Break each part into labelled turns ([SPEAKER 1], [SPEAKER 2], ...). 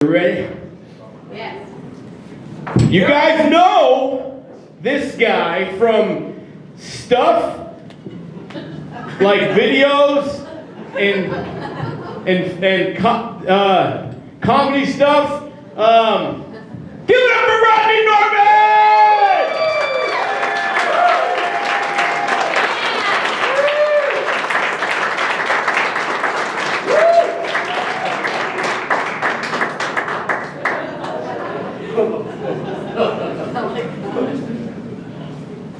[SPEAKER 1] You ready?
[SPEAKER 2] Yes.
[SPEAKER 1] You guys know this guy from stuff like videos and comedy stuff. Give it up for Rodney Norman!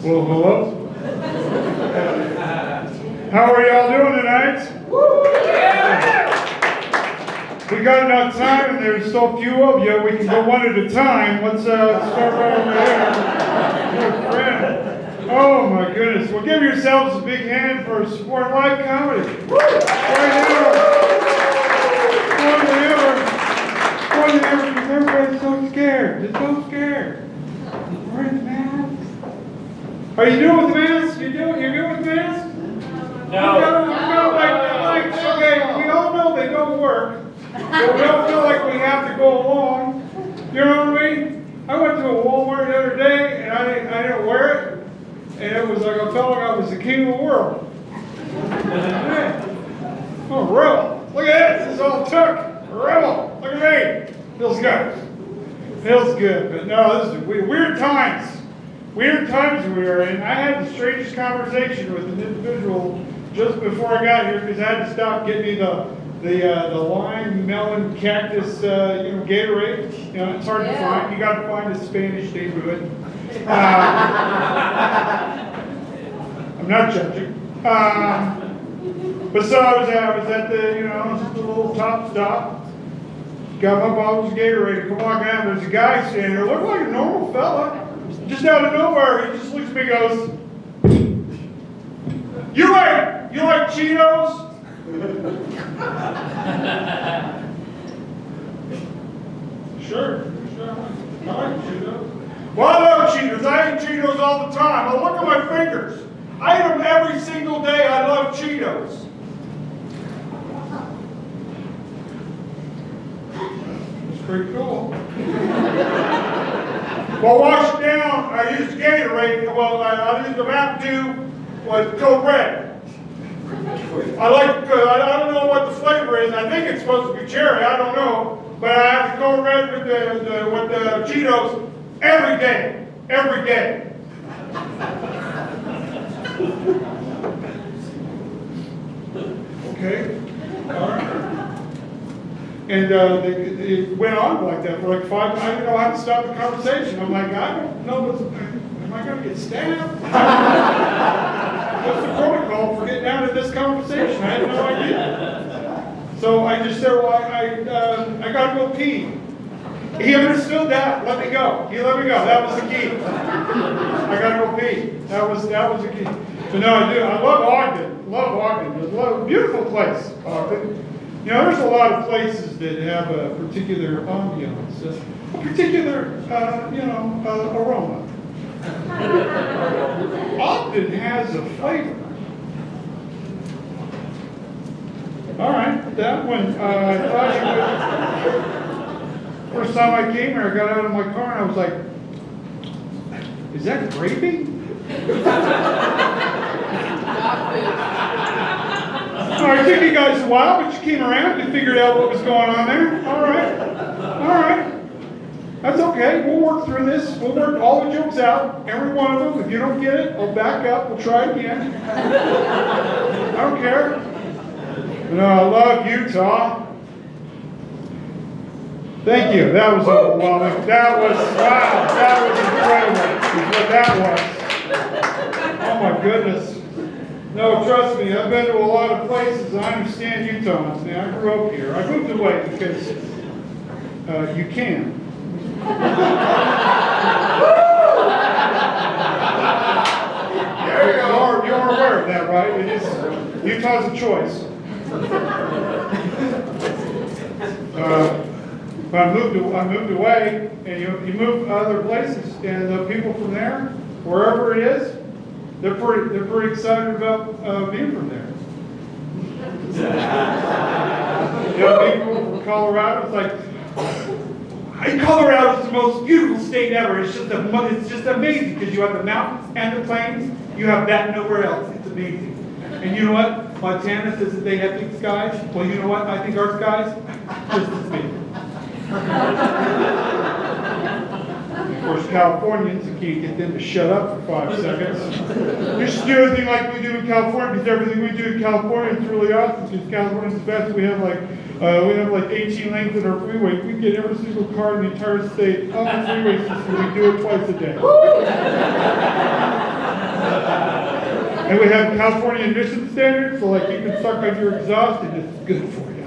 [SPEAKER 3] Well, hello. How are y'all doing tonight? We got enough time, and there's so few of you. We can go one at a time. Let's start right over there. Good friend. Oh my goodness! Well, give yourselves a big hand for supporting live comedy. Right now, more than ever, because everybody's so scared. They're so scared. Wearing the mask. Are you doing with the mask? You're good with the mask? No, okay, we all know they don't work. But we don't feel like we have to go along. You know what I mean? I went to a Walmart the other day and I didn't wear it. And it was like I felt like I was the king of the world. Oh, rebel. Look at this. This is all took. Rebel. Look at me. Feels good. Feels good. But no, this is weird times. Weird times we are in. I had the strangest conversation with an individual just before I got here because I had to stop getting me the lime, melon, cactus, Gatorade. You know, it's hard to find. You got to find a Spanish neighborhood. I'm not judging. But so I was at the the little top stop. Got my bottles of Gatorade. Come on down. There's a guy standing there. Looked like a normal fella. Just out of nowhere, he just looks at me and goes, You like Cheetos? Sure. I like Cheetos. Well, I love Cheetos. I eat Cheetos all the time. Well, look at my fingers. I eat them every single day. I love Cheetos. It's pretty cool. Well, wash it down. I use Gatorade. Well, I use the Mountain Dew with Code Red. I don't know what the flavor is. I think it's supposed to be cherry. I don't know. But I have the Code Red with the Cheetos every day. Every day. Okay. All right. And it went on like that for like 5 minutes. I didn't know how to stop the conversation. I'm like, I don't know am I going to get stabbed? What's the protocol for getting out of this conversation? I had no idea. So I just said, well, I got to go pee. He understood that. Let me go. He let me go. That was the key. I got to go pee. That was the key. So no, I do. I love Ogden. Love Ogden. Beautiful place, Ogden. You know, there's a lot of places that have a particular ambiance, a particular, aroma. Ogden has a flavor. All right, that one, I thought you would. First time I came here, I got out of my car and I was like, is that gravy? It took you guys a while, but you came around and figured out what was going on there. All right. That's okay. We'll work through this. We'll work all the jokes out, every one of them. If you don't get it, I'll back up. We'll try again. I don't care. No, I love Utah. Thank you. That was overwhelming. That was incredible. Is what that was. Oh my goodness. No, trust me, I've been to a lot of places. I understand Utah. I grew up here. I moved away because you can. There you go. You're aware of that, right? It is Utah's a choice. But I moved away, and you move other places, and the people from there, wherever it is, they're pretty excited about being from there. People from Colorado, it's like, Colorado is the most beautiful state ever. It's just amazing because you have the mountains and the plains. You have that nowhere else. It's amazing. And you know what? Montana says that they have big skies. Well, you know what? I think our skies just as big. Of course, Californians, you can't get them to shut up for 5 seconds. We should do everything like we do in California, because everything we do in California is really awesome, because California's the best. We have like 18 lanes in our freeway. We get every single car in the entire state on the freeway system. We do it twice a day. And we have California emission standards, so like you can suck on your exhaust and it's good for you.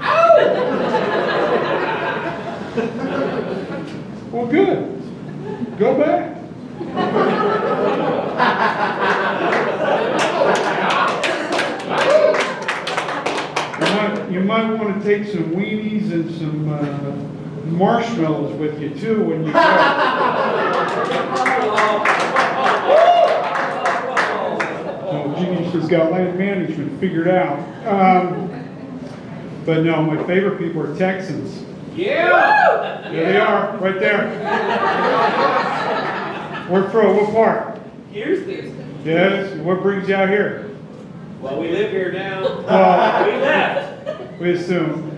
[SPEAKER 3] Well, good. Go back. You might want to take some weenies and some marshmallows with you too when you go. Oh, Genius has got land management figured out. But no, my favorite people are Texans.
[SPEAKER 2] Yeah!
[SPEAKER 3] There they are, right there. Where from? What part?
[SPEAKER 2] Houston.
[SPEAKER 3] Yes. What brings you out here?
[SPEAKER 2] Well, we live here now.
[SPEAKER 3] Well,
[SPEAKER 2] We left.
[SPEAKER 3] we assume.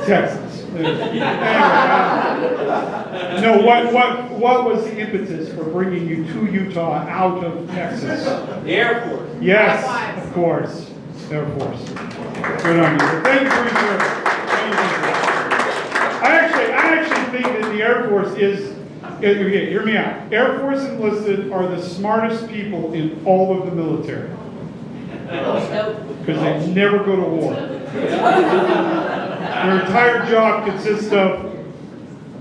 [SPEAKER 3] Texas. Anyway, no. What was the impetus for bringing you to Utah out of Texas?
[SPEAKER 2] The Air Force.
[SPEAKER 3] Yes, of course. Air Force. Good on you. Thank you for your service. I actually think that the Air Force is, okay, hear me out. Air Force enlisted are the smartest people in all of the military. Because they never go to war. Their entire job consists of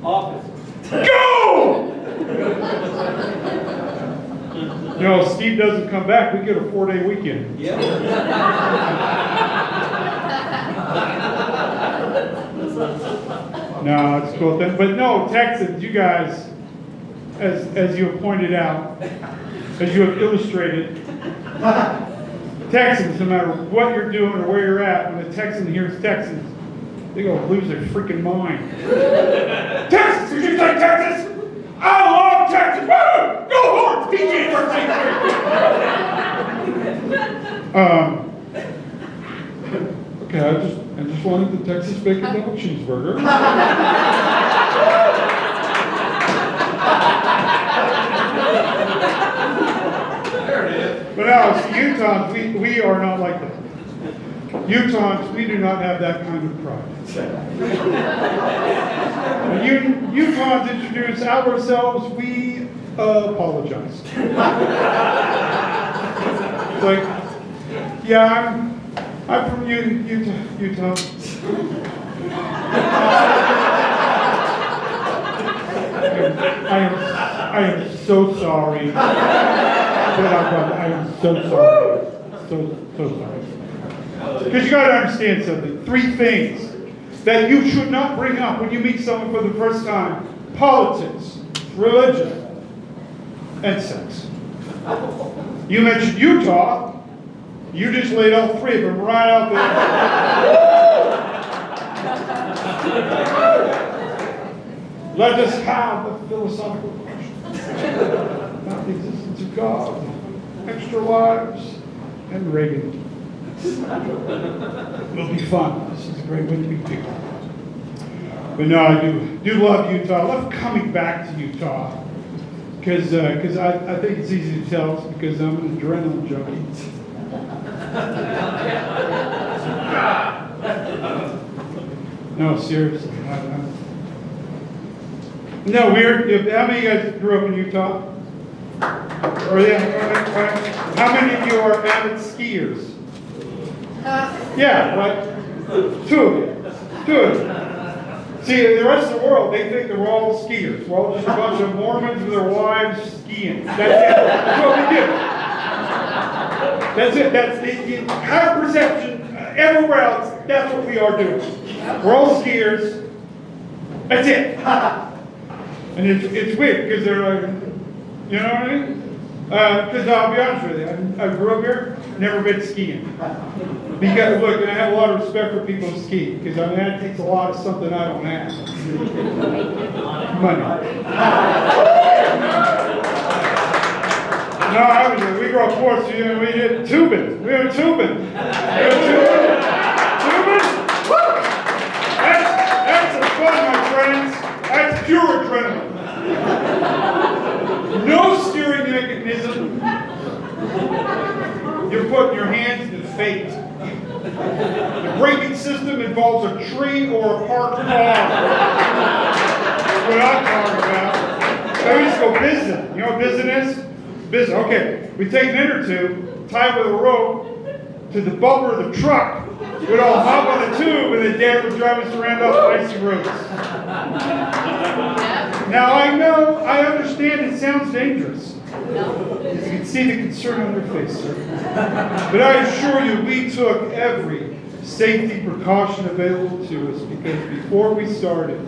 [SPEAKER 2] Office.
[SPEAKER 3] go! You know, if Steve doesn't come back, we get a 4-day weekend.
[SPEAKER 2] Yeah.
[SPEAKER 3] No, it's cool. But no, Texans, you guys, as you have pointed out, as you have illustrated, Texans, no matter what you're doing or where you're at, when a Texan hears Texans, they go lose their freaking mind. Texas! Did you say Texas? I love Texas! Woo! Go Horns! PJ for Okay, I just wanted the Texas bacon double cheeseburger.
[SPEAKER 2] There it is.
[SPEAKER 3] But no, see, Utahns, we are not like that. Utahns, we do not have that kind of pride. When Utahns introduce ourselves, we apologize. It's like, yeah, I'm from Utah. I am so sorry. I am so sorry. So sorry. Because you got to understand something. 3 things that you should not bring up when you meet someone for the first time: politics, religion, and sex. You mentioned Utah. You just laid all 3 of them right out there. Let us have a philosophical question about the existence of God, extra lives, and Reagan. It'll be fun. This is a great way to meet people. But no, I do love Utah. I love coming back to Utah because I think it's easy to tell it's because I'm an adrenaline junkie. No, seriously. No, weird. How many of you guys grew up in Utah? Or how many of you are avid skiers? Yeah, right. 2 of you. See, the rest of the world, they think that we're all skiers. We're all just a bunch of Mormons with their wives skiing. That's it. That's what we do. That's it. That's the entire perception. Everywhere else, that's what we are doing. We're all skiers. That's it. And it's weird because they're like, you know what I mean? Because I'll be honest with you, I grew up here. never been skiing. Because, look, and I have a lot of respect for people who ski, because I mean, that takes a lot of something I don't have. Money. No, we grew up poor, so we did tubing. We were tubing. Tubing? That's some fun, my friends. That's pure adrenaline. No steering mechanism. You're putting your hands to fate. The braking system involves a tree or a parked car. That's what I'm talking about. So we just go business. You know what business is? Business. Okay. We take an end or two, tie it with a rope to the bumper of the truck. We'd all hop on the tube, and then Dad would drive us around off icy roads. Now I understand it sounds dangerous. You can see the concern on their face, sir. But I assure you, we took every safety precaution available to us, because before we started,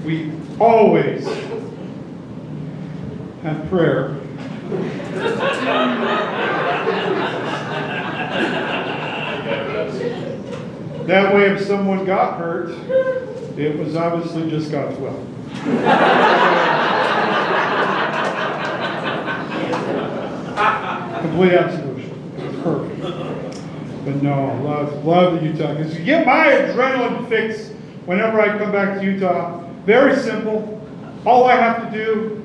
[SPEAKER 3] we always had prayer. That way, if someone got hurt, it was obviously just God's will. Complete absolution. It's perfect. But no, love the Utah. Because you get my adrenaline fix whenever I come back to Utah. Very simple. All I have to do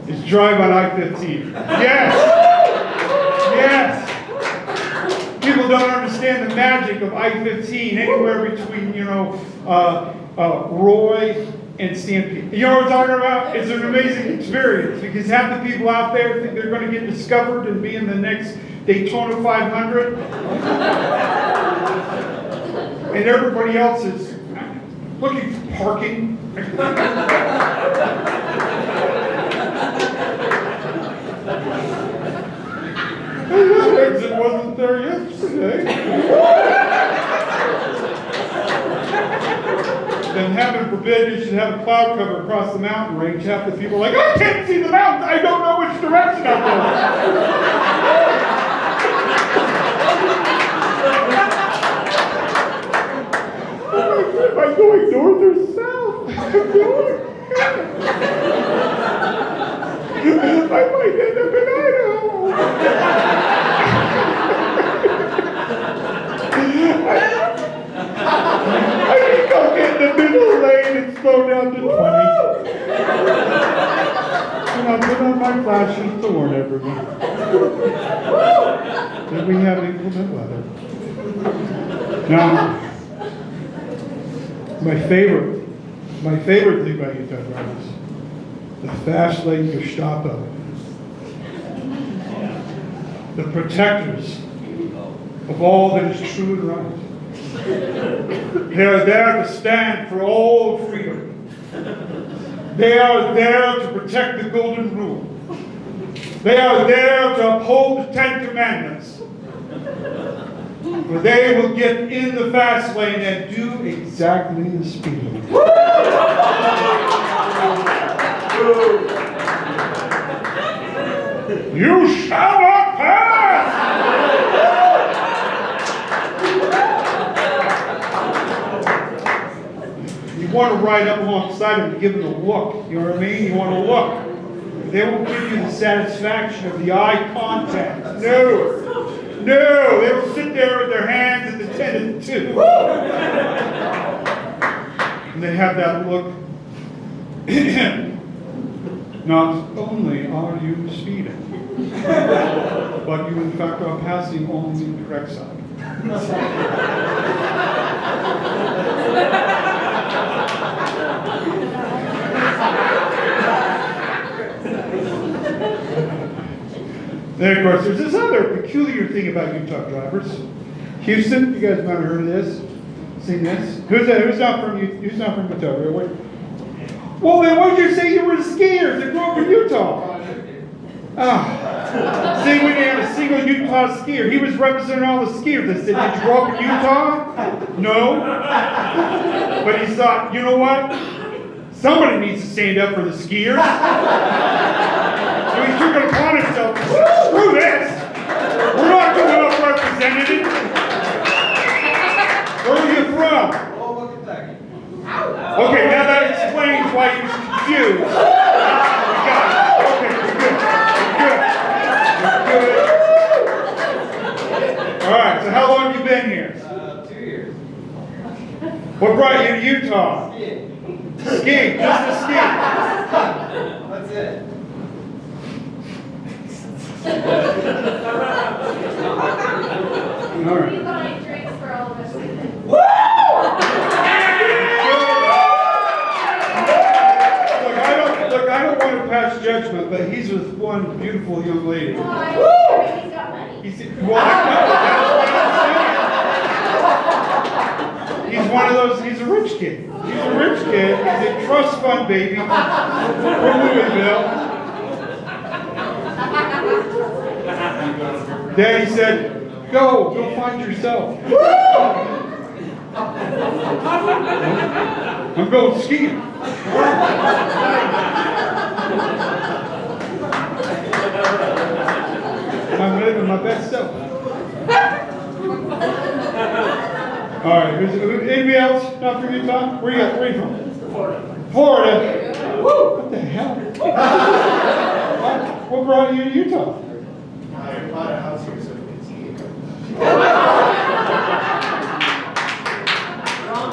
[SPEAKER 3] is drive on I-15. Yes! Yes! People don't understand the magic of I-15 anywhere between, Roy and Stampede. You know what I'm talking about? It's an amazing experience, because half the people out there think they're going to get discovered and be in the next Daytona 500. And everybody else is looking for parking. That exit wasn't there yesterday. Then heaven forbid you should have a cloud cover across the mountain range. Half the people are like, I can't see the mountains. I don't know which direction I'm going. Am I going north or south? I might end up in Idaho. I think I'll get in the middle lane and slow down to 20. And I'll put on my flashes to warn everyone that we have inclement weather. Now, my favorite thing about Utah drivers, the fast lane Gestapo, the protectors of all that is true and right. They are there to stand for all freedom. They are there to protect the golden rule. They are there to uphold the 10 Commandments. For they will get in the fast lane and do exactly the speed limit. You shall not pass! You want to ride up alongside them and give them a look. You know what I mean? You want to look. They won't give you the satisfaction of the eye contact. No. No, they will sit there with their hands at the 10 and 2. And they have that look. Not only are you speeding, but you in fact are passing on the correct side. Then, of course, there's this other peculiar thing about Utah drivers. Houston, you guys might have heard of this, seen this. Who's not from Utah, really? Well, then why did you say you were skiers that grew up in Utah? See, we didn't have a single Utah skier. He was representing all the skiers. I said, did you grow up in Utah? No. But he thought, you know what? Somebody needs to stand up for the skiers. So he took it upon himself What brought you to Utah? Skiing, just to ski.
[SPEAKER 2] That's it.
[SPEAKER 3] All right.
[SPEAKER 4] We buy drinks for all of us.
[SPEAKER 3] Look, I don't want to pass judgment, but he's with one beautiful young lady.
[SPEAKER 4] Well, I mean, he's got money.
[SPEAKER 3] Well, I know, that's what I'm saying. He's one of those, he's a rich kid. He's a rich kid, he's a trust fund baby from Louisville. Daddy said, go find yourself. I'm going skiing. I'm living my best self. All right, anybody else? Not from Utah? Where you from? Florida. Woo! What the hell? What brought you to Utah?
[SPEAKER 5] I bought a house here so we can ski.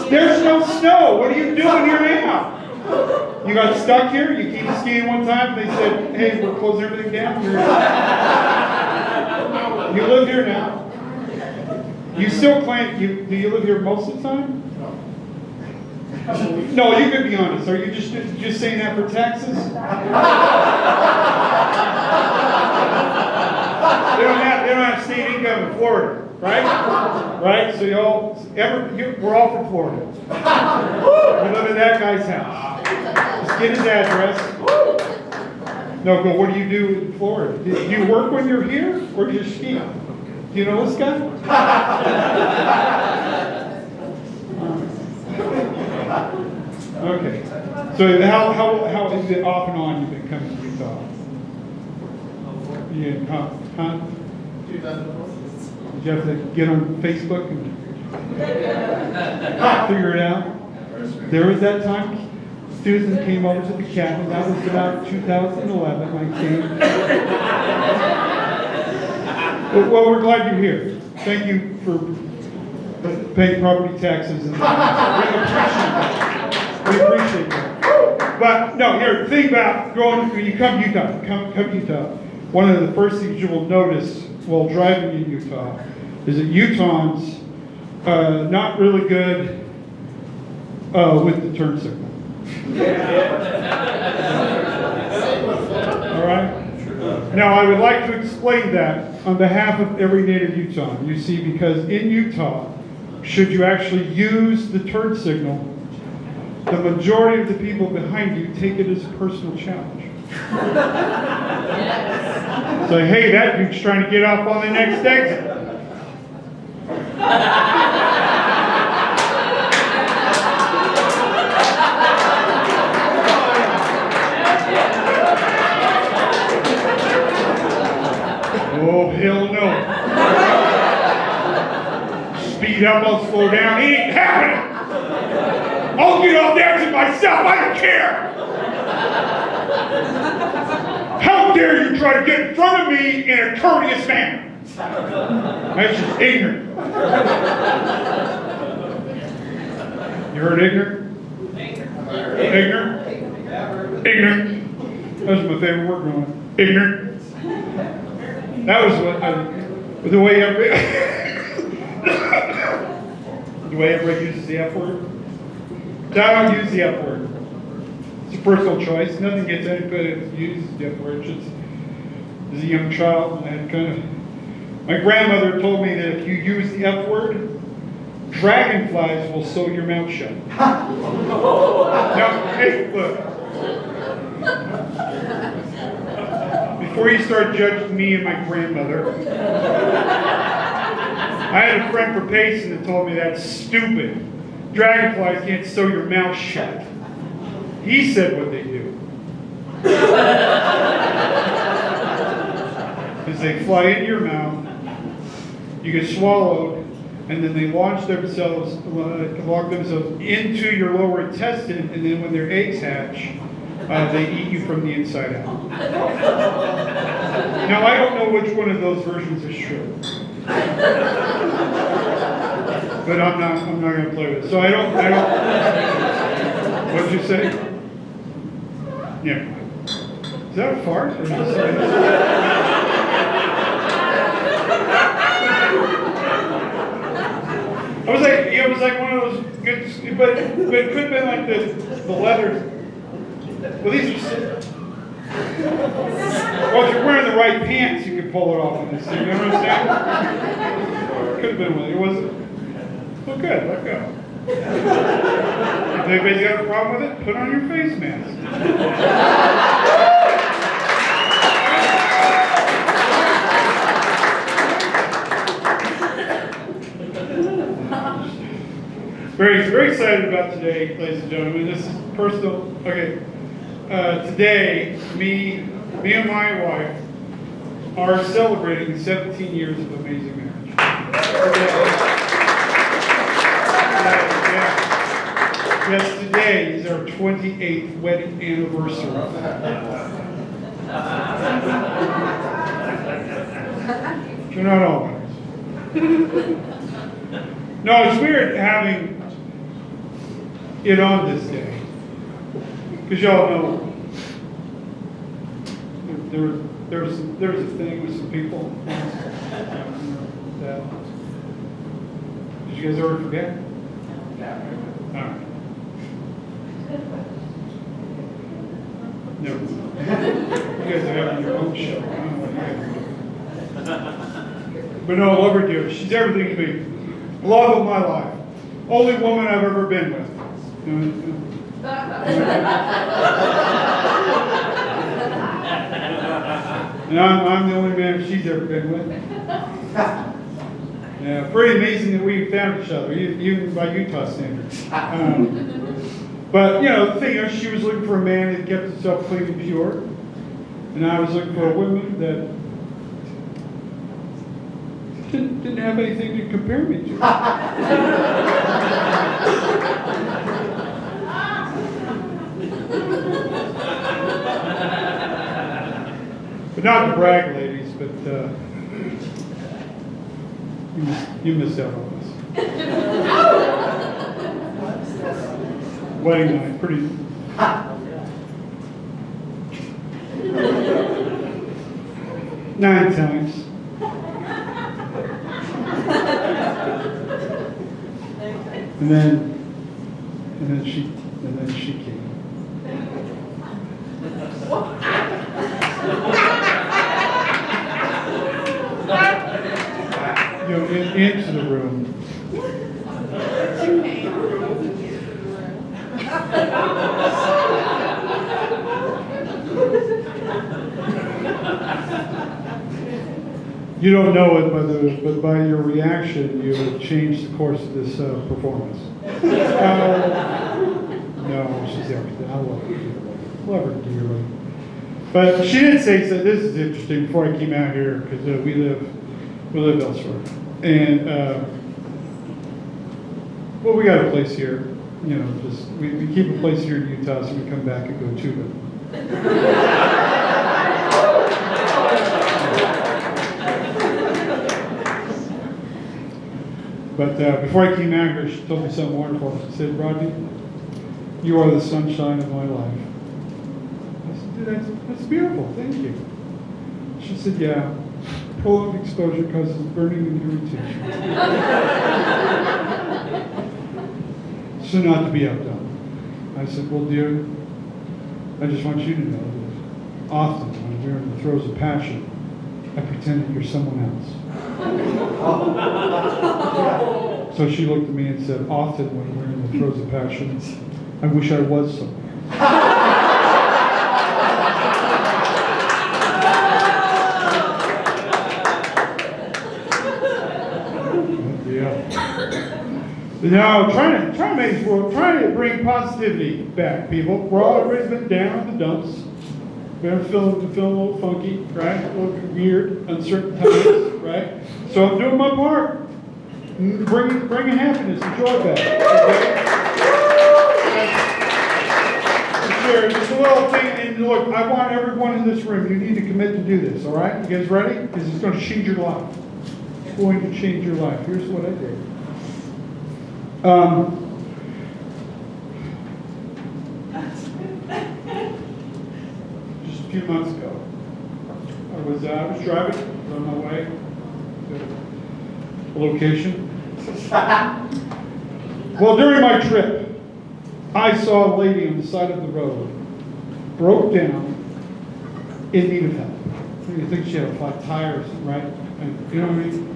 [SPEAKER 3] There's no snow. What are you doing here now? You got stuck here? You came skiing one time, they said, hey, we're closing everything down. You live here now. You still claim, do you live here most of the time? No, you could be honest. Are you just saying that for taxes? They don't have state income in Florida, right? Right? So we're all from Florida. We live in that guy's house. Just get his address. No, go. What do you do in Florida? Do you work when you're here, or do you ski? Do you know this guy? Okay. So how is it off and on you've been coming to Utah? Yeah, huh?
[SPEAKER 5] 2004.
[SPEAKER 3] Did you have to get on Facebook and figure it out? There was that time Susan came over to the cabin. That was about 2011. I came. Well, we're glad you're here. Thank you for paying property taxes. And we appreciate that. But no, here, think about when you come to Utah. Come to Utah. One of the first things you will notice while driving in Utah is that Utahns not really good with the turn signal. All right? Now, I would like to explain that on behalf of every native Utahn. You see, because in Utah, should you actually use the turn signal, the majority of the people behind you take it as a personal challenge. Say, hey, that dude's trying to get off on the next exit. Oh, hell no. Speed up, I'll slow down. It ain't happening. I'll get off the exit myself. I don't care. How dare you try to get in front of me in a courteous manner? That's just ignorant. You heard ignorant? Ignorant? Ignorant. That's my favorite word growing up. Ignorant. That was the way everybody uses the F word. I don't use the F word. It's a personal choice. Nothing gets anybody that uses the F word. Just as a young child, I had my grandmother told me that if you use the F word, dragonflies will sew your mouth shut. Now, hey, look. Before you start judging me and my grandmother, I had a friend for Payson that told me that's stupid. Dragonflies can't sew your mouth shut. He said what they do. Because they fly into your mouth, you get swallowed, and then they lock themselves into your lower intestine, and then when their eggs hatch, they eat you from the inside out. Now, I don't know which one of those versions is true. But but I'm not gonna play with it. So I don't, what'd you say? Yeah. Is that a fart? Or is that something else? It was like one of those good, but it could have been like the leather. Well, these are. Well, if you're wearing the right pants, you could pull it off on this thing. You know what I'm saying? Could have been one. It wasn't. Well, good. Let go. If anybody's got a problem with it, put on your face mask. Very, very excited about today, ladies and gentlemen. This is personal. Okay. Today, me and my wife are celebrating 17 years of amazing marriage. Yes, today is our 28th wedding anniversary. You're not always. No, it's weird having it on this day. Because y'all know there was a thing with some people. Did you guys ever forget? All right. No. You guys are having your own show. I don't know what you guys are doing. But no, I love her dear. She's everything to me. Love of my life. Only woman I've ever been with. And I'm the only man she's ever been with. Yeah, pretty amazing that we found each other, even by Utah standards. But, you know, the thing is, she was looking for a man that kept himself clean and pure. And I was looking for a woman that didn't have anything to compare me to. But not to brag, ladies, but you missed out on this. Wedding night, pretty. 9 times. And then she came. You know, into the room. You don't know it, but by your reaction, you have changed the course of this performance. No, she's everything. I love her dearly. Love her dearly. But she did say, so this is interesting, before I came out here, because we live elsewhere. And, well, we got a place here. You know, just we keep a place here in Utah, so we come back and go to them. But before I came out here, she told me something wonderful. She said, Rodney, you are the sunshine of my life. I said, dude, that's beautiful, thank you. She said, yeah, prolonged exposure causes burning and irritation. So not to be outdone. I said, well, dear, I just want you to know that often when we're in the throes of passion, I pretend that you're someone else. So she looked at me and said, often when we're in the throes of passion, I wish I was someone else. Yeah. Now, trying to make this world, trying to bring positivity back, people. We're all everybody's been down in the dumps. Been feeling a little funky, right? A little weird, uncertain times, right? So I'm doing my part. Bringing happiness and joy back. Okay? Sure, just a little thing. And look, I want everyone in this room, you need to commit to do this, all right? You guys ready? Because it's going to change your life. It's going to change your life. Here's what I did. Just a few months ago, I was driving on my way to a location. Well, during my trip, I saw a lady on the side of the road, broke down, in need of help. You think she had a flat tire or something, right? And, you know what I mean?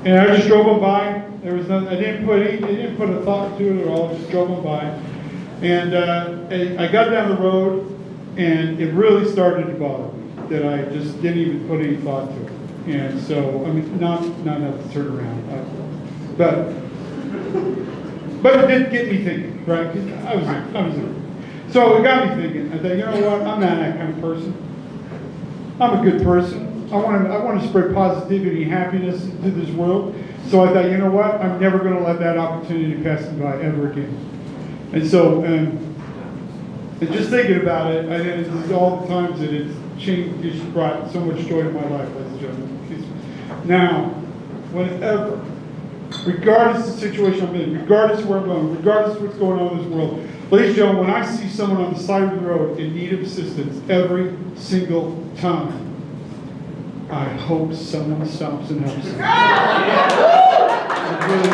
[SPEAKER 3] And I just drove them by. There was nothing. I didn't put a thought to it at all. Just drove them by, and I got down the road, and it really started to bother me that I just didn't even put any thought to it. And so, I mean, not enough to turn around, but it did get me thinking, right? 'Cause I was. So it got me thinking. I thought, you know what? I'm not that kind of person. I'm a good person. I want to spread positivity and happiness into this world. So I thought, you know what? I'm never going to let that opportunity pass me by ever again. And so, and just thinking about it, I think it's all the times that it's changed, it's brought so much joy to my life, ladies and gentlemen. Now, whenever, regardless of the situation I'm in, regardless of where I'm going, regardless of what's going on in this world, ladies and gentlemen, when I see someone on the side of the road in need of assistance every single time, I hope someone stops and helps them. I really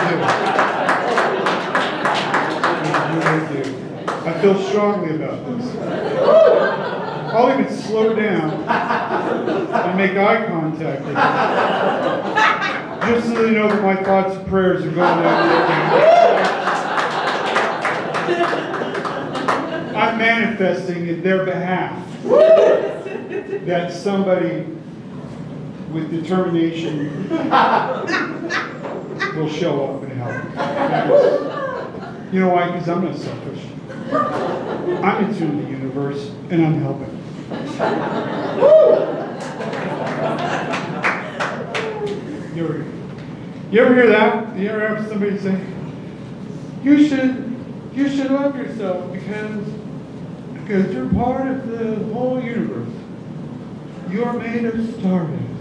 [SPEAKER 3] do. I feel strongly about this. I'll even slow down and make eye contact with them, just so they know that my thoughts and prayers are going out. I'm manifesting in their behalf that somebody with determination will show up and help. You know why? Because I'm not selfish. I'm in tune with the universe, and I'm helping. You ever hear that? You ever have somebody say, you should love yourself because you're part of the whole universe. You are made of stardust.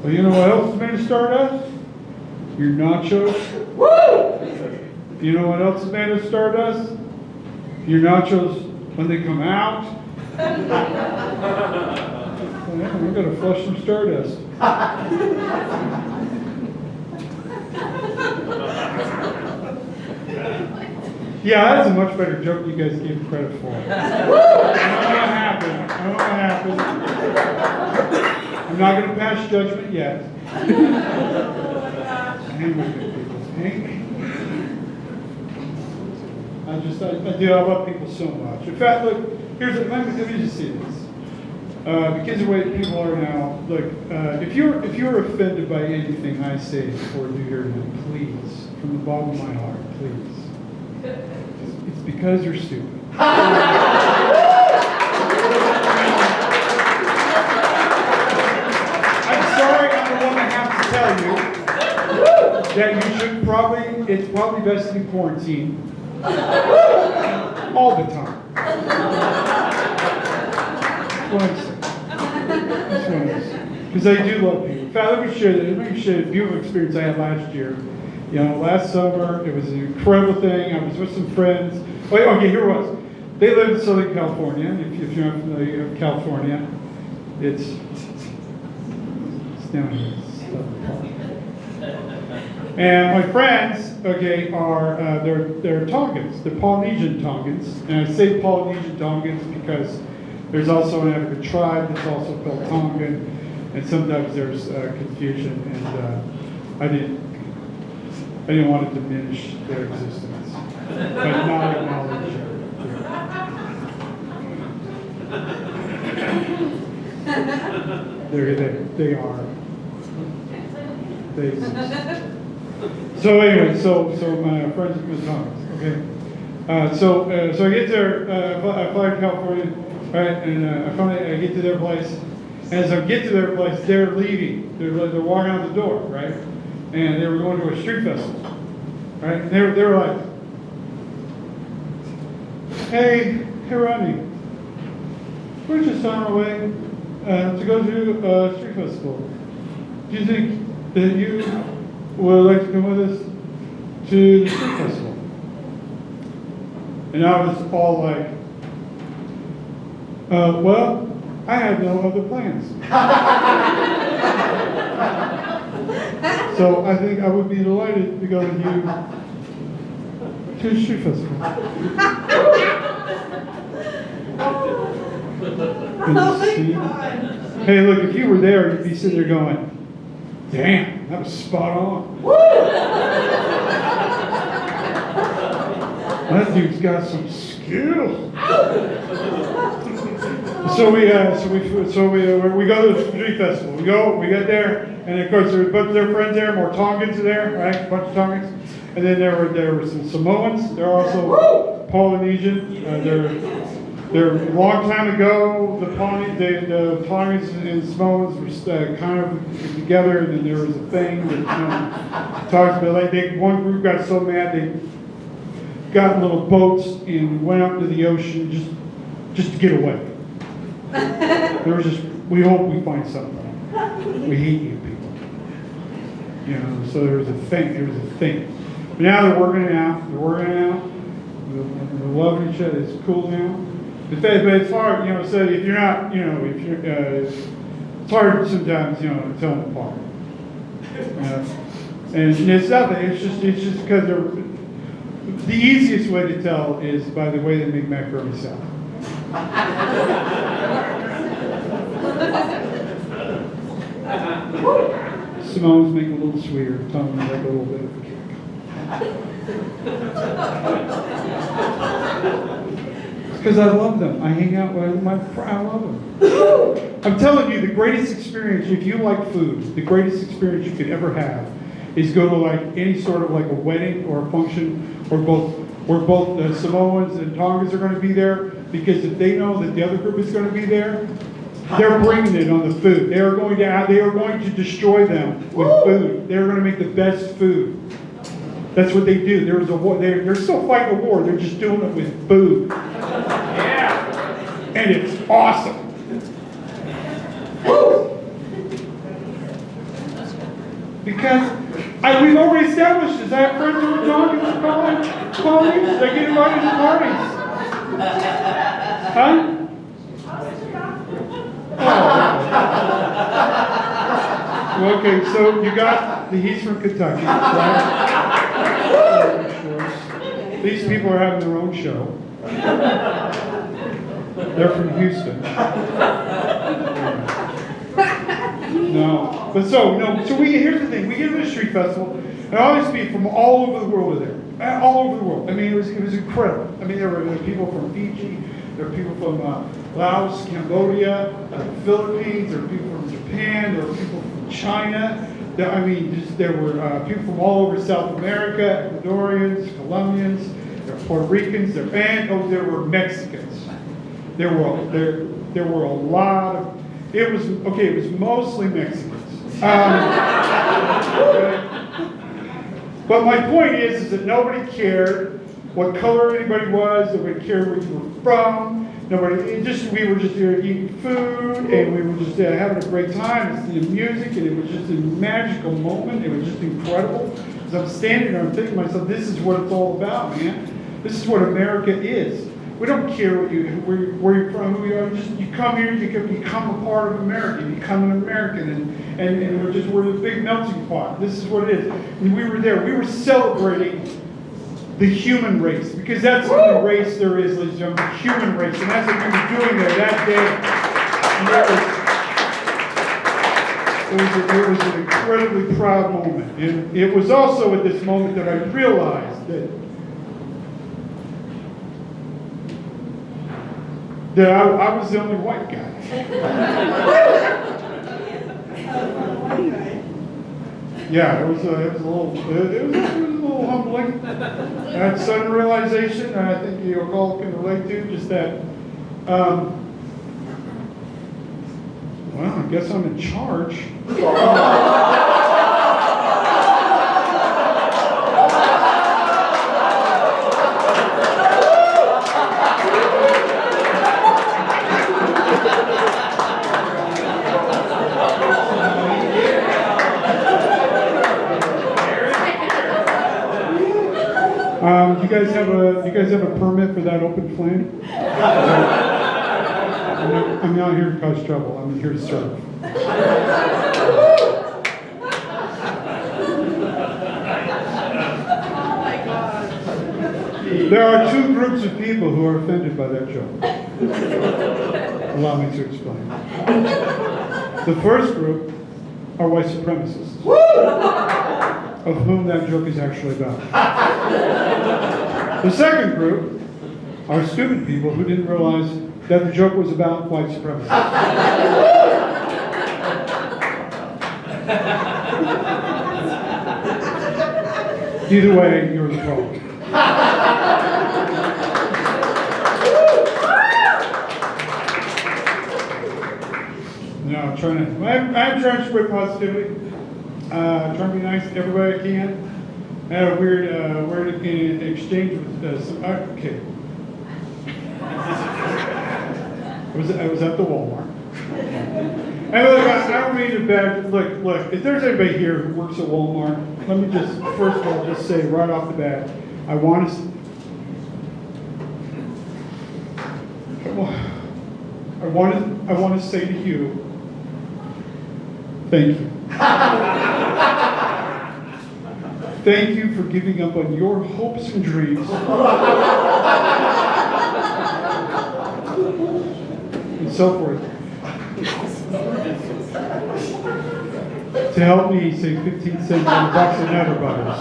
[SPEAKER 3] Well, you know what else is made of stardust? Your nachos. You know what else is made of stardust? Your nachos when they come out. I'm going to flush some stardust. Yeah, that's a much better joke you guys gave credit for. I don't know what happened. I'm not going to pass judgment yet. Hang with me, people. Hang. I love people so much. In fact, look, let me just say this. Because of the way people are now, look, if you're offended by anything I say or do here, please, from the bottom of my heart, please. It's because you're stupid. I'm sorry, I'm the one that has to tell you that you should it's probably best to be quarantined all the time. That's what I'm saying. Because I do love people. In fact, let me share a beautiful experience I had last year. You know, last summer, it was an incredible thing. I was with some friends. Okay, here it was. They live in Southern California. If you're not familiar with California, it's down here. And my friends, okay, are they're Tongans. They're Polynesian Tongans. And I say Polynesian Tongans because there's also an African tribe that's also called Tongan, and sometimes there's confusion. And I didn't want to diminish their existence, but not acknowledge it. They are. They exist. So anyway, so my friends with Thomas, okay. So I get there. I fly to California, right, and I get to their place. And as I get to their place, they're leaving. They're walking out the door, right, and they were going to a street festival, right. And they were like, "Hey, Rodney, we're just on our way to go to a street festival. Do you think that you would like to come with us to the street festival. And I was all like, well, I have no other plans. So I think I would be delighted to go with you to the street festival. Hey, look, if you were there, you'd be sitting there going, damn, that was spot on. That dude's got some skill. So we go to the street festival. We get there, and of course there's a bunch of their friends there. More Tongans are there, right? A bunch of Tongans, and then there were some Samoans. They're also Polynesian. They're a long time ago. The Tongans and Samoans were kind of together, and then there was a thing that talks about like one group got so mad they got in little boats and went out to the ocean just to get away. There was just, we hope we find something. We hate you people. You know, so there was a thing. But now they're working it out. They're loving each other. It's cool now. But it's hard, so if you're not, it's hard sometimes, to tell them apart. And it's nothing. It's just because the easiest way to tell is by the way they make macaroni salad. Simone's make a little sweeter, Tom like a little bit of a kick. Because I love them. I hang out with them. I love them. I'm telling you, the greatest experience, if you like food, the greatest experience you could ever have is go to like any sort of like a wedding or a function where both the Samoans and Tongans are going to be there, because if they know that the other group is going to be there, they're bringing it on the food. They are going to destroy them with food. They're going to make the best food. That's what they do. There was a war. They're still fighting a war. They're just doing it with food. Yeah. And it's awesome. Because we've already established this. I have friends who are talking to colleagues. They get invited to parties. Huh? Oh. Okay, so you got he's from Kentucky, right? These people are having their own show. They're from Houston. Here's the thing. We get to the street festival, and all these people from all over the world are there. All over the world. I mean, it was incredible. I mean, there were people from Fiji, there were people from Laos, Cambodia, Philippines, there were people from Japan, there were people from China. There were people from all over South America, Ecuadorians, Colombians, there were Puerto Ricans, there were Mexicans. There were a lot of. It was mostly Mexicans. But my point is that nobody cared what color anybody was. Nobody cared where you were from. We were just there eating food, and we were just having a great time, listening to music, and it was just a magical moment. It was just incredible. As I'm standing there, I'm thinking to myself, this is what it's all about, man. This is what America is. We don't care where you're from, who you are. You come here, you become a part of America. You become an American, and we're the big melting pot. This is what it is. When we were there, we were celebrating the human race, because that's the only race there is, ladies and gentlemen, the human race, and that's what we were doing there that day. It was an incredibly proud moment, and it was also at this moment that I realized that I was the only white guy. Yeah, it was a little humbling. That sudden realization, and I think you all can relate to, just that. Well, I guess I'm in charge. Do you guys have a permit for that open flame? I'm not here to cause trouble. I'm here to serve. There are two groups of people who are offended by that joke. Allow me to explain. The first group are white supremacists, of whom that joke is actually about. The second group are stupid people who didn't realize that the joke was about white supremacists. Either way, you're the problem. No, I'm trying to spread positivity. Trying to be nice to everybody I can. I had a weird exchange with some. Okay. I was at the Walmart. And look, I don't mean to bad. Look. If there's anybody here who works at Walmart, let me just first of all just say right off the bat, I want to say to you, thank you. Thank you for giving up on your hopes and dreams and so forth to help me save 15 cents on a box of Nutter Butters.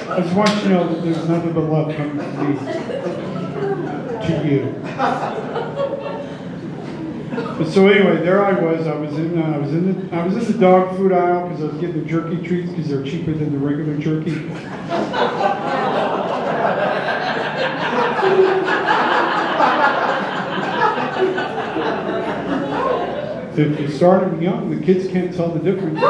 [SPEAKER 3] I just want you to know that there's nothing but love coming from me to you. But so anyway, there I was. I was in the dog food aisle because I was getting the jerky treats because they're cheaper than the regular jerky. If you start them young, the kids can't tell the difference.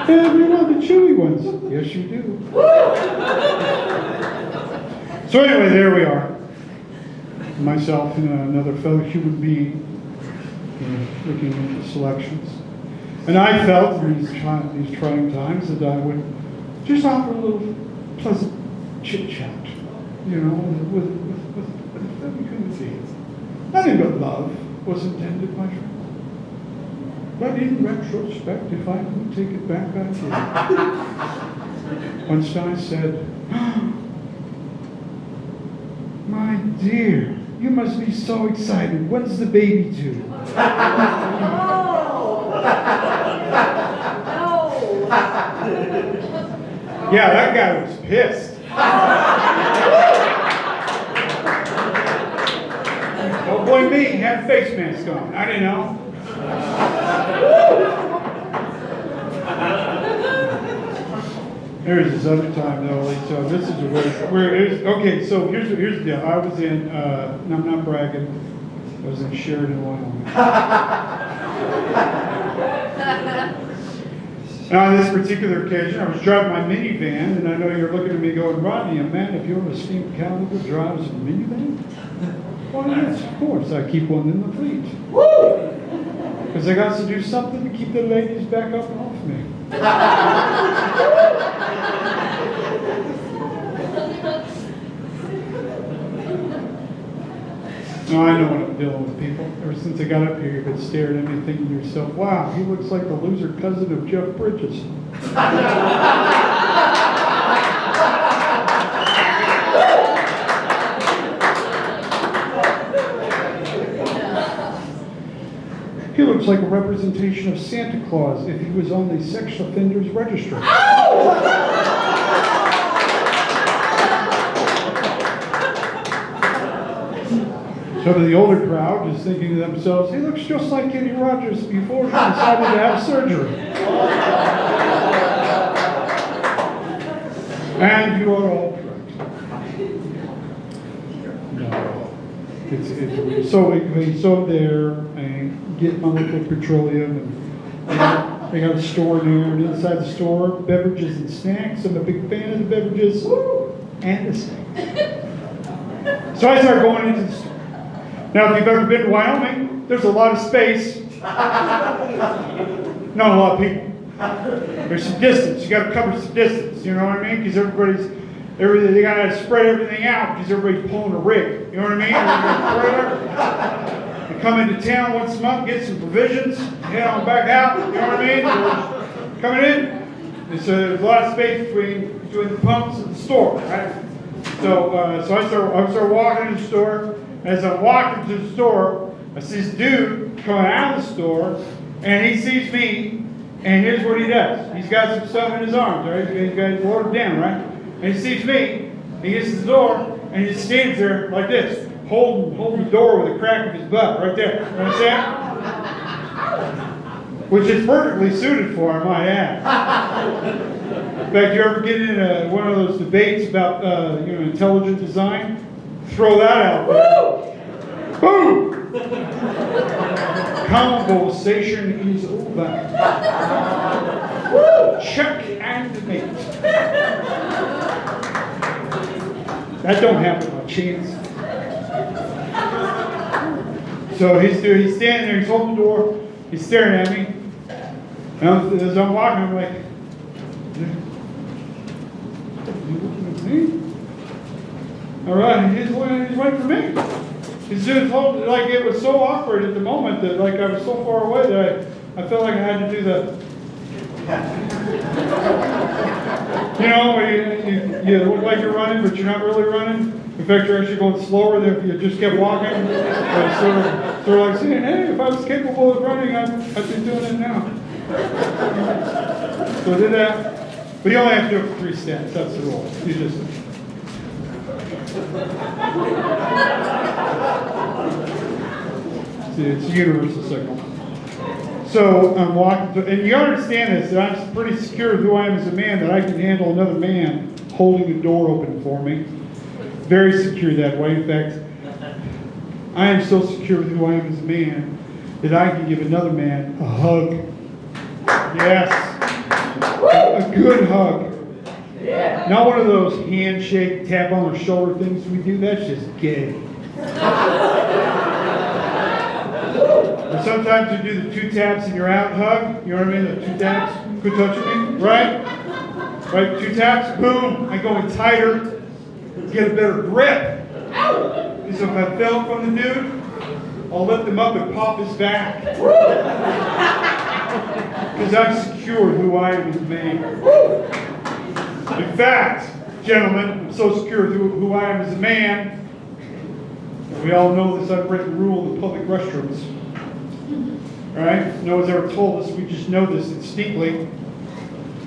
[SPEAKER 3] And you want the chewy ones? Yes, you do. So anyway, there we are. Myself and another fellow human being looking into selections. And I felt in these trying times that I would just offer a little pleasant chit-chat, with human beings. Nothing but love was intended, my friend. But in retrospect, if I could take it back here, once I said, my dear, you must be so excited. When's the baby due?
[SPEAKER 4] No.
[SPEAKER 3] Yeah, that guy was pissed. Don't blame me. He had a face mask on. I didn't know. There's this other time though. So this is where it is. Okay, so here's the deal. I was in. And I'm not bragging. I was in Sheridan, Wyoming. And on this particular occasion, I was driving my minivan, and I know you're looking at me going, Rodney, a man of your esteemed caliber drives a minivan? Well, yes, of course. I keep one in the fleet. Because I got to do something to keep the ladies back up and off me. Now, I know what I'm dealing with, people. Ever since I got up here, you've been staring at me thinking to yourself, wow, he looks like the loser cousin of Jeff Bridges. He looks like a representation of Santa Claus if he was on the sex offenders registry. Some of the older crowd is thinking to themselves, he looks just like Kenny Rogers before he decided to have surgery. And you are all correct. No. It's weird. So I'm there and get my liquid petroleum and they got a store there, and inside the store, beverages and snacks. I'm a big fan of the beverages and the snacks. So I start going into the store. Now, if you've ever been to Wyoming, there's a lot of space. Not a lot of people. There's some distance. You got to cover some distance. You know what I mean? Because they got to spread everything out because everybody's pulling a rig. You know what I mean? They come into town once a month, get some provisions, head on back out. You know what I mean? They're coming in. There's a lot of space between the pumps and the store, right? So I start walking in the store. As I'm walking to the store, I see this dude coming out of the store, and he sees me, and here's what he does. He's got some stuff in his arms, right? He's got it loaded down, right? And he sees me, he gets to the door, and he just stands there like this, holding the door with a crack of his butt right there. You understand? Which is perfectly suited for him, I add. In fact, you ever get in one of those debates about intelligent design? Throw that out there. Boom! Conversation is over. Check and mate. That don't happen by chance. So he's standing there, he's holding the door, he's staring at me. And as I'm walking, I'm like, you looking at me? All right, he's waiting for me. He's just holding, like it was so awkward at the moment that like I was so far away that I felt like I had to do the, you look like you're running, but you're not really running. In fact, you're actually going slower than if you just kept walking. It's sort of like saying, hey, if I was capable of running, I'd be doing it now. So I did that. But you only have to do it for 3 steps. That's the rule. You just... See, it's a universal signal. So I'm walking, and you understand this, that I'm pretty secure of who I am as a man, that I can handle another man holding the door open for me. Very secure that way. In fact, I am so secure with who I am as a man that I can give another man a hug. Yes. A good hug.
[SPEAKER 2] Yeah.
[SPEAKER 3] Not one of those handshake, tap on the shoulder things we do. That's just gay. Or sometimes you do the 2 taps and you're out hug. You know what I mean? The 2 taps. Quit touching me. Right? Right? 2 taps. Boom. I'm going tighter. Get a better grip. Because if I fell from the dude, I'll lift him up and pop his back. Because I'm secure with who I am as a man. In fact, gentlemen, I'm so secure with who I am as a man, we all know this unwritten rule of the public restrooms. All right? No one's ever told us. We just know this instinctively.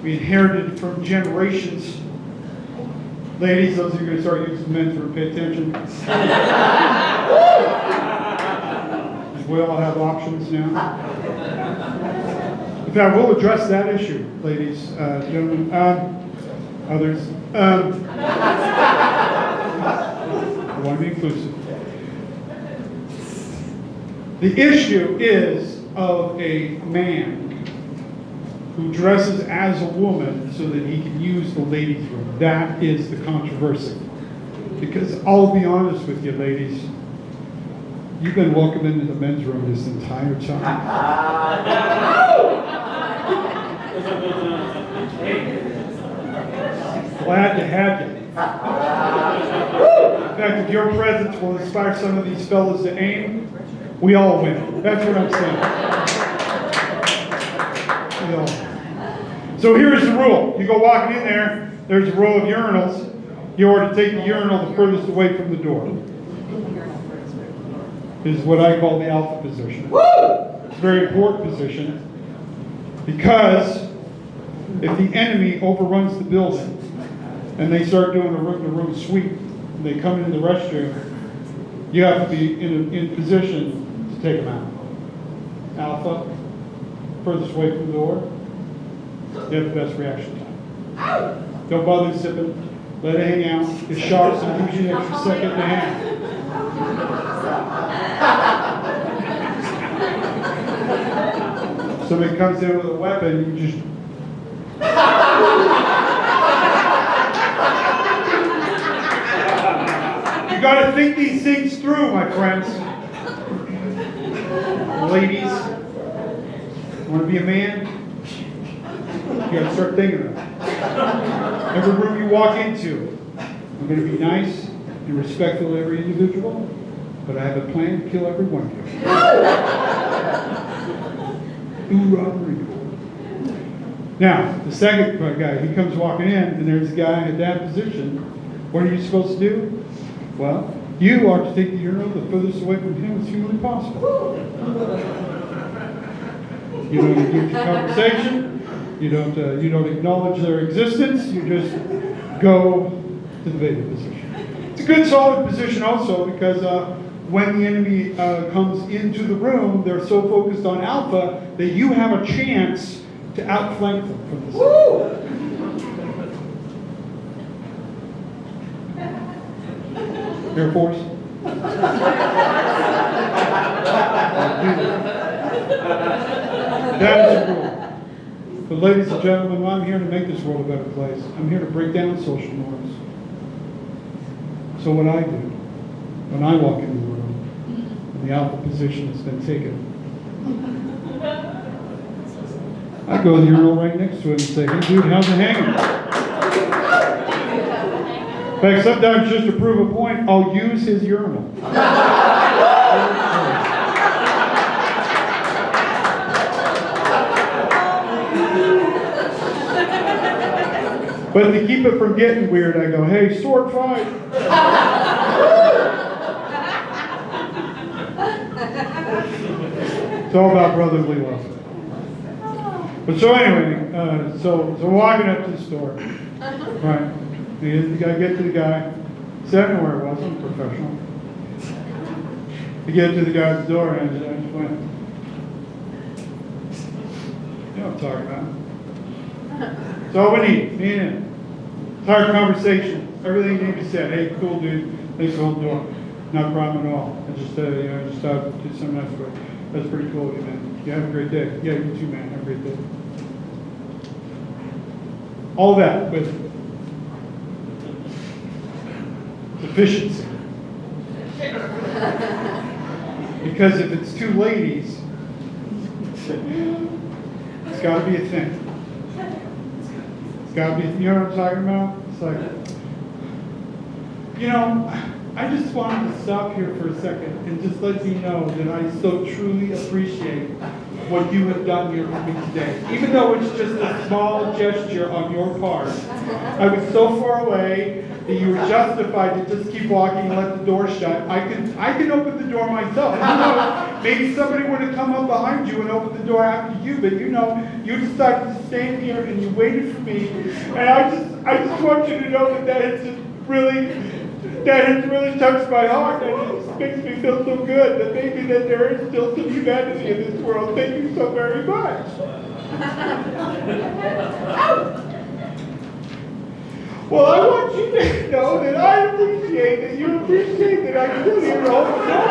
[SPEAKER 3] We inherited it from generations. Ladies, those of you who are going to start using men's room, pay attention. We all have options now. In fact, we'll address that issue, ladies, gentlemen, others. I want to be inclusive. The issue is of a man who dresses as a woman so that he can use the ladies' room. That is the controversy. Because I'll be honest with you, ladies, you've been welcome into the men's room this entire time. Glad to have you. In fact, if your presence will inspire some of these fellas to aim, we all win. That's what I'm saying. We all. So here's the rule. You go walking in there, there's a row of urinals. You are to take the urinal the furthest away from the door. This is what I call the alpha position. It's a very important position because if the enemy overruns the building and they start doing the room sweep, and they come into the restroom, you have to be in position to take them out. Alpha, furthest away from the door, you have the best reaction time. Don't bother sipping. Let it hang out. It shocks and gives you an extra second and a half. Somebody comes in with a weapon, you just... You got to think these things through, my friends. Ladies, want to be a man? start thinking of it. Every room you walk into, I'm going to be nice and respectful to every individual, but I have a plan to kill every one of you. Ooh, robbery. Now, the second guy, he comes walking in, and there's a guy in that position. What are you supposed to do? Well, you are to take the urinal the furthest away from him as humanly possible. You don't engage in conversation. You don't acknowledge their existence. You just go to the beta position. It's a good, solid position also because when the enemy comes into the room, they're so focused on alpha that you have a chance to outflank them from the side. Air Force. That is the rule. But ladies and gentlemen, I'm here to make this world a better place. I'm here to break down social norms. So what I do, when I walk into the room, and the alpha position has been taken, I go to the urinal right next to it and say, hey dude, how's it hanging? In fact, sometimes just to prove a point, I'll use his urinal. But to keep it from getting weird, I go, hey, sword fight. It's all about brotherly love. But so anyway, so walking up to the store, right? You gotta get to the guy. Second where it was, I'm professional. You get to the guy at the door and I just went. You know what I'm talking about. That's all we need, me and him. Entire conversation, everything you need to say. Hey, cool dude, thanks for holding the door. Not a problem at all. I just just thought to do something nice for you. That's pretty cool of you, man. You have a great day. Yeah, you too, man. Have a great day. All that with efficiency. Because if it's two ladies, it's got to be a thing. It's got to be, you know what I'm talking about? It's like, you know, I just wanted to stop here for a second and just let you know that I so truly appreciate what you have done here for me today. Even though it's just a small gesture on your part. I was so far away that you were justified to just keep walking and let the door shut. I can open the door myself. And you know, maybe somebody would have come up behind you and opened the door after you, but you know, you decided to stand here and you waited for me. And I just want you to know that has really touched my heart, and it just makes me feel so good that maybe that there is still some humanity in this world. Thank you so very much. Well, I want you to know that I appreciate that you appreciate that I'm still here to hold the door.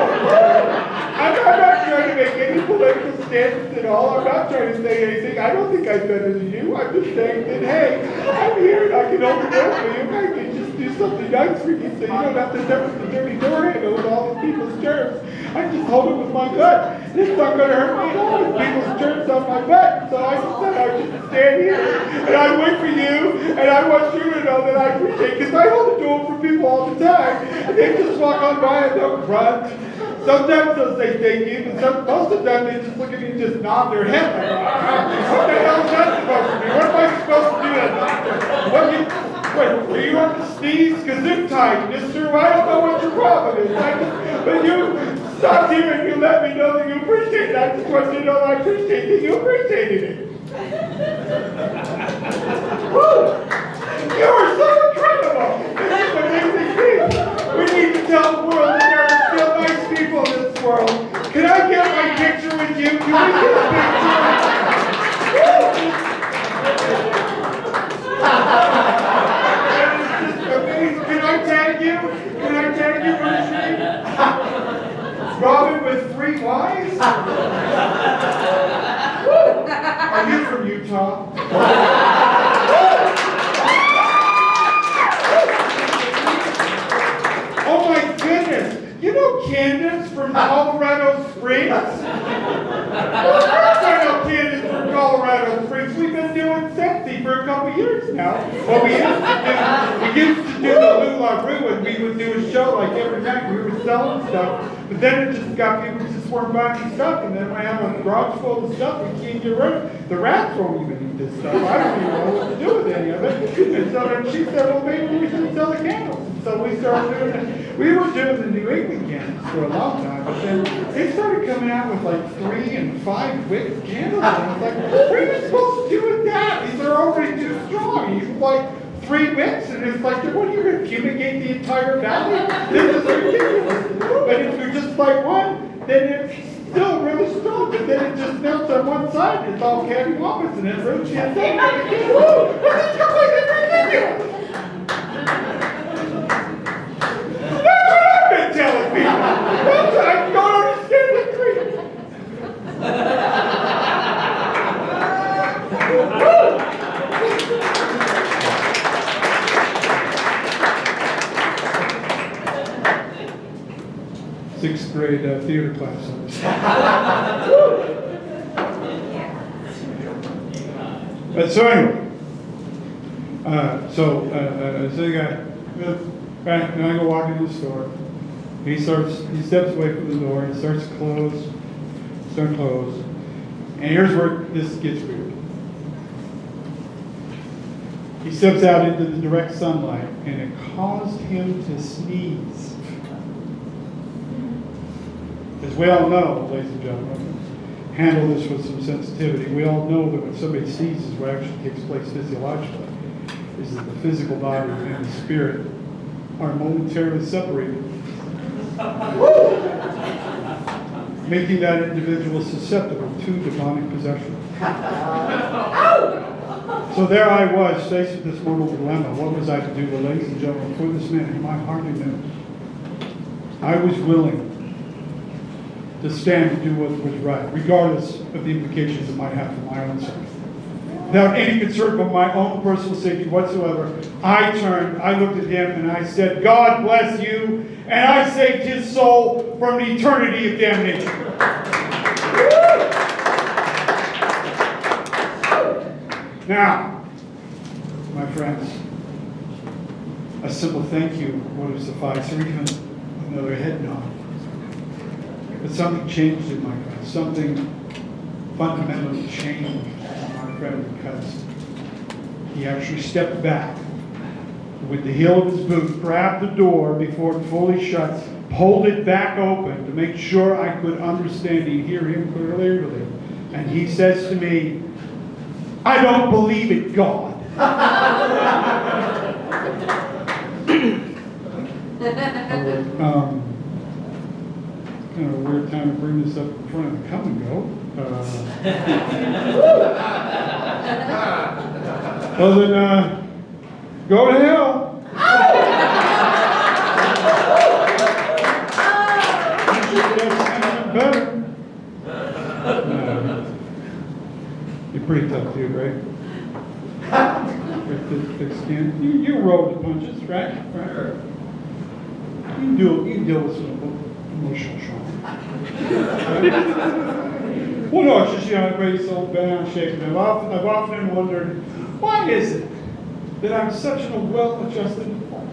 [SPEAKER 3] I'm not trying to make any political stances at all. I'm not trying to say anything. I don't think I'm better than you. I'm just saying that, hey, I'm here and I can hold the door for you. I can just do something nice for you so you don't have to touch the dirty door handle with all these people's germs. I just hold it with my gut. It's not going to hurt me at all with people's germs on my butt. So I just said I just stand here and I wait for you and I want you to know that I appreciate it because I hold the door for people all the time. They just walk on by and they'll grunt. Sometimes they'll say thank you, but most of the time they just look at me and just nod their head. Like, what the hell is that supposed to be? What am I supposed to do as a doctor? Wait, are you on the sneeze? Gesundheit, mister. I don't know what your problem is. But you stopped here and you let me know that you appreciate it. I just want you to know I appreciate that you appreciated it. Woo! You are so incredible! This is an amazing thing. We need to tell the world that there are still nice people in this world. Can I get my picture with you? Can we get a picture? Can I tag you? Can I tag you for the street? Robin with 3 Ys? Are you from Utah? Oh my goodness! You know Candace from Colorado Springs? Of course I know Candace from Colorado Springs. We've been doing Sept for now. Well, we used to do the Lou La Rue, and we would do a show like every night. We were selling stuff, but then it just got people just weren't buying stuff, and then I have a garage full of stuff we can't get rid of. The rats won't even eat this stuff. I don't even know what to do with any of it. And so then she said, well, maybe we should sell the candles. So we started doing it. We were doing the New England candles for a long time, but then they started coming out with like 3 and 5 wick candles. And I was like, what are you supposed to do with that? These are already too strong. You like 3 wicks, and it's like, what are you going to fumigate the entire valley? This is ridiculous. But if you just like one, then it's still really strong. But then it just melts on one side, and it's all cattywampus, and it really can't say anything. Woo! This is completely ridiculous. Telling people. I don't understand the creed. Sixth grade theater class. But so anyway, so the guy, right, now I go walk into the store. He steps away from the door, and starts to close, and here's where this gets weird. He steps out into the direct sunlight, and it caused him to sneeze. As we all know, ladies and gentlemen, handle this with some sensitivity. We all know that when somebody sneezes, what actually takes place physiologically is that the physical body and the spirit are momentarily separated, making that individual susceptible to demonic possession. So there I was, faced with this mortal dilemma. What was I to do? Well, ladies and gentlemen, for this man whom I hardly knew, I was willing to stand and do what was right, regardless of the implications it might have for my own safety. Without any concern for my own personal safety whatsoever, I turned, I looked at him, and I said, God bless you, and I saved his soul from an eternity of damnation. Now, my friends, a simple thank you would have sufficed, or even another head nod. But something changed in my friend. Something fundamentally changed in my friend, because he actually stepped back with the heel of his boot, grabbed the door before it fully shuts, pulled it back open to make sure I could understand and hear him clearly. And he says to me, I don't believe in God. Kind of a weird time to bring this up in front of the come and go. Well then, go to hell. You should have something better. You're pretty tough dude, right? With thick skin. You roll the punches, right? Right. You can deal with some emotional trauma. Well, no, it's just, everybody's so bad, shaking. I've often wondered, why is it that I'm such a well-adjusted adult?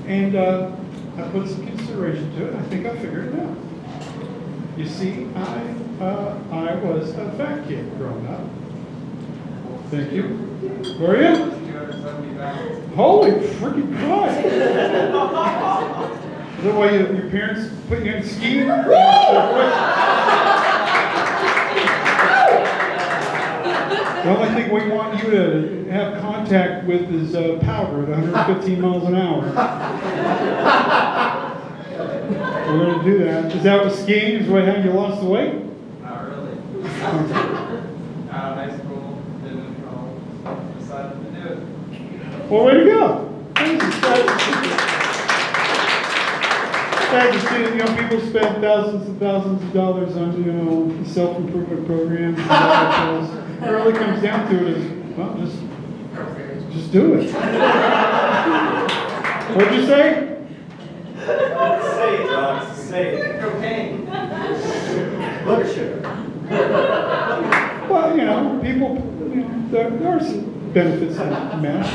[SPEAKER 3] And I put some consideration to it. I think I figured it out. You see, I was a fat kid growing up. Thank you. Where are you?
[SPEAKER 2] 270 pounds.
[SPEAKER 3] Holy freaking Christ! Is that why your parents put you in ski? The only thing we want you to have contact with is powder at 115 miles an hour. We're going to do that. Is that what skiing is? How you lost the weight?
[SPEAKER 2] Not really. High school, didn't college, decided to do it.
[SPEAKER 3] Well, way to go. Sad to see, people spend thousands and thousands of dollars on, self-improvement programs and all that. It really comes down to it is, well, just do it. What'd you say?
[SPEAKER 2] Say it, John. Say it. Cocaine. Blood sugar.
[SPEAKER 3] Well, people, there are some benefits of meth.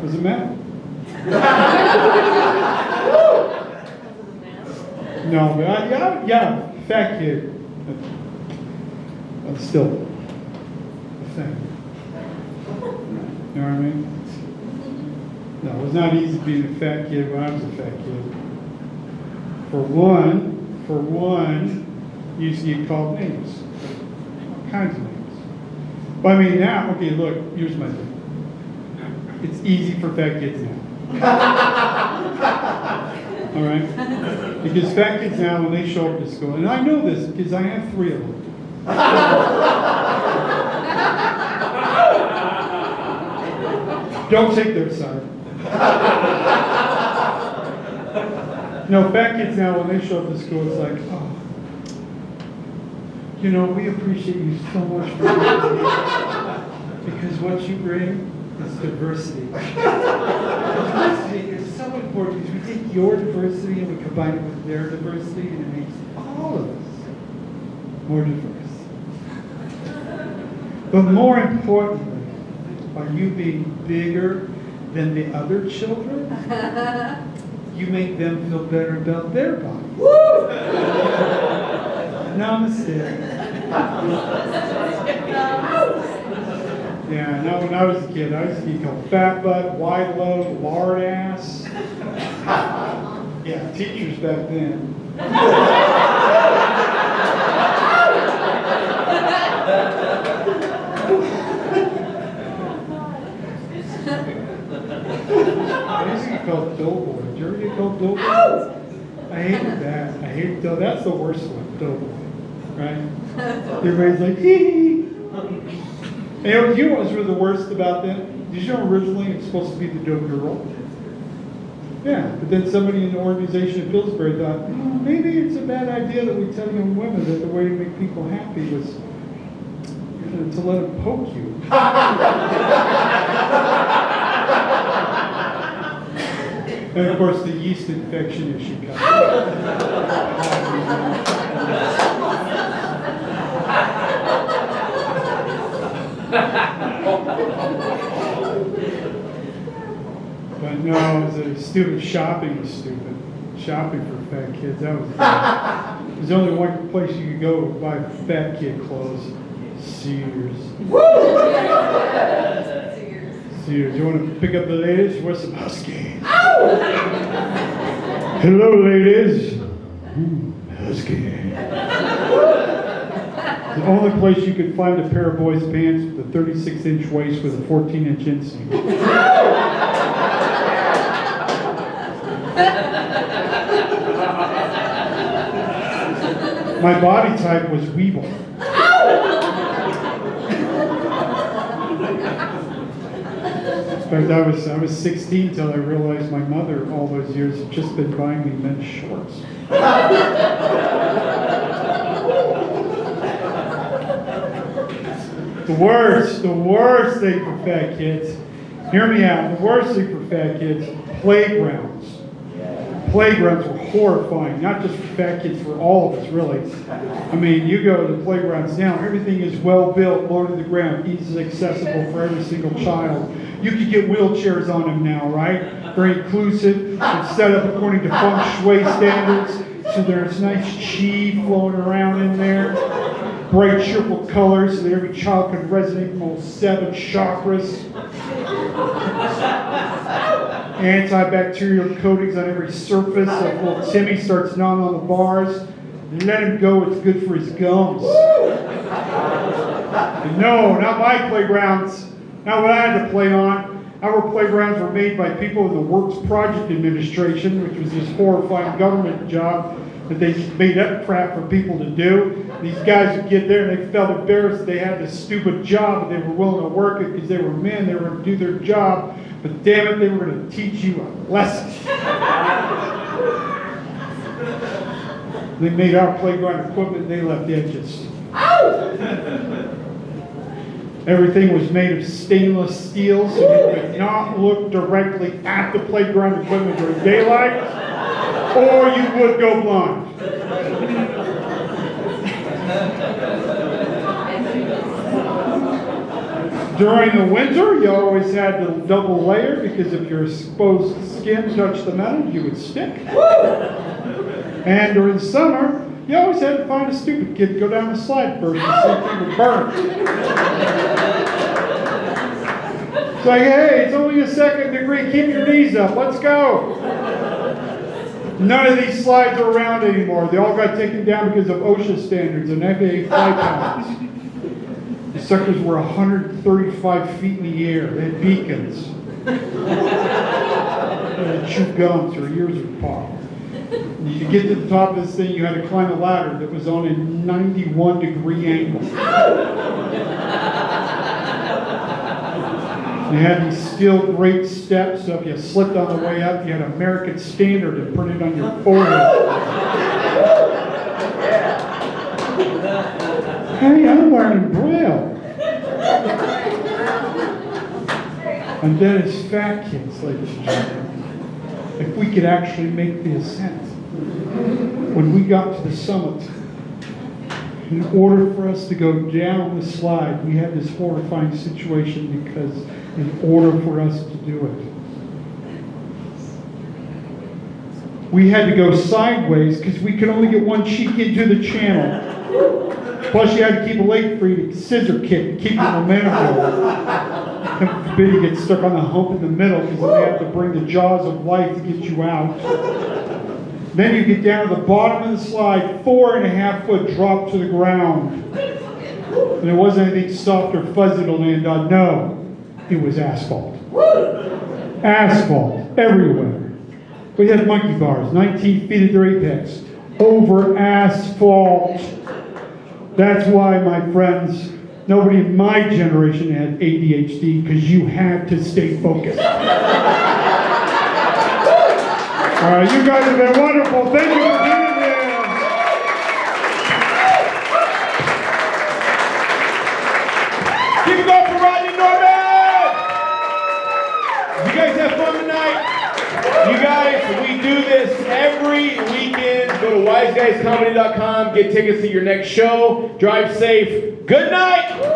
[SPEAKER 3] Was it meth? No, but yeah, fat kid. But still a thing. You know what I mean? No, it was not easy being a fat kid when I was a fat kid. For one, you used to get called names. All kinds of names. But I mean now, okay, look, here's my thing. It's easy for fat kids now. All right? Because fat kids now, when they show up to school, and I know this because I have 3 of them. Don't take their side. No, fat kids now, when they show up to school, it's like, oh, you know, we appreciate you so much for being here. Because what you bring is diversity. Diversity is so important because we take your diversity and we combine it with their diversity and it makes all of us more diverse. But more importantly, are you being bigger than the other children? You make them feel better about their bodies. Woo! Namaste. Yeah, no, when I was a kid, I used to get called fat butt, wide load, lard ass. Yeah, teachers back then. I used to get called doughboy. Did you ever get called doughboy? I hated that. I hated dough. That's the worst one, doughboy. Right? Everybody's like, hee hee. And you know what was really the worst about that? Did you know originally it's supposed to be the dough girl? Yeah, but then somebody in the organization at Pillsbury thought, maybe it's a bad idea that we tell young women that the way to make people happy was to let them poke you. And of course, the yeast infection issue comes. But no, it was a stupid. Shopping was stupid. Shopping for fat kids, that was bad. There's only one place you could go to buy fat kid clothes. Sears. Sears. You want to pick up the ladies? Wear some Husky. Hello, ladies. Husky. The only place you could find a pair of boys' pants with a 36-inch waist with a 14-inch inseam. My body type was Weeble. In fact, I was 16 till I realized my mother all those years had just been buying me men's shorts. The worst thing for fat kids, hear me out, the worst thing for fat kids, playgrounds. Playgrounds were horrifying, not just for fat kids, for all of us, really. I mean, you go to the playgrounds now, everything is well built, low to the ground, easily accessible for every single child. You can get wheelchairs on them now, right? Very inclusive. It's set up according to feng shui standards, so there's nice chi flowing around in there. Bright triple colors so that every child can resonate from all 7 chakras. Antibacterial coatings on every surface. So if little Timmy starts gnawing on the bars, let him go, it's good for his gums. And no, not my playgrounds. Not what I had to play on. Our playgrounds were made by people in the Works Project Administration, which was this horrifying government job that they made up crap for people to do. These guys would get there and they felt embarrassed they had this stupid job, but they were willing to work it because they were men, they were going to do their job, but damn it, they were going to teach you a lesson. They made our playground equipment, they left edges. Everything was made of stainless steel, so you could not look directly at the playground equipment during daylight, or you would go blind. During the winter, you always had the double layer because if your exposed skin touched the metal, you would stick. And during summer, you always had to find a stupid kid to go down the slide first and see if he would burn. It's like, hey, it's only a 2nd degree. Keep your knees up. Let's go. None of these slides are around anymore. They all got taken down because of OSHA standards and FAA flight patterns. The suckers were 135 feet in the air. They had beacons. They had chew gums. Their ears would pop. And to get to the top of this thing, you had to climb a ladder that was on a 91-degree angle. They had these steel great steps, so if you slipped on the way up, you had American Standard and printed on your forehead. Hey, I'm learning Braille. And then as fat kids, ladies and gentlemen, if we could actually make the ascent, when we got to the summit, in order for us to go down the slide, we had this horrifying situation because in order for us to do it, we had to go sideways because we could only get one cheek into the channel. Plus you had to keep a leg free to scissor kick to keep the momentum going. Heaven forbid you get stuck on the hump in the middle because then they have to bring the jaws of life to get you out. Then you get down to the bottom of the slide, 4.5 foot drop to the ground. And it wasn't anything soft or fuzzy to land on. No, it was asphalt. Asphalt everywhere. We had monkey bars, 19 feet at their apex, over asphalt. That's why, my friends, nobody in my generation had ADHD, because you had to stay focused. All right, you guys have been wonderful. Thank you for being here.
[SPEAKER 1] Keep it going for Rodney Norman! You guys have fun tonight? You guys, we do this every weekend. Go to wiseguyscomedy.com, get tickets to your next show. Drive safe. Good night!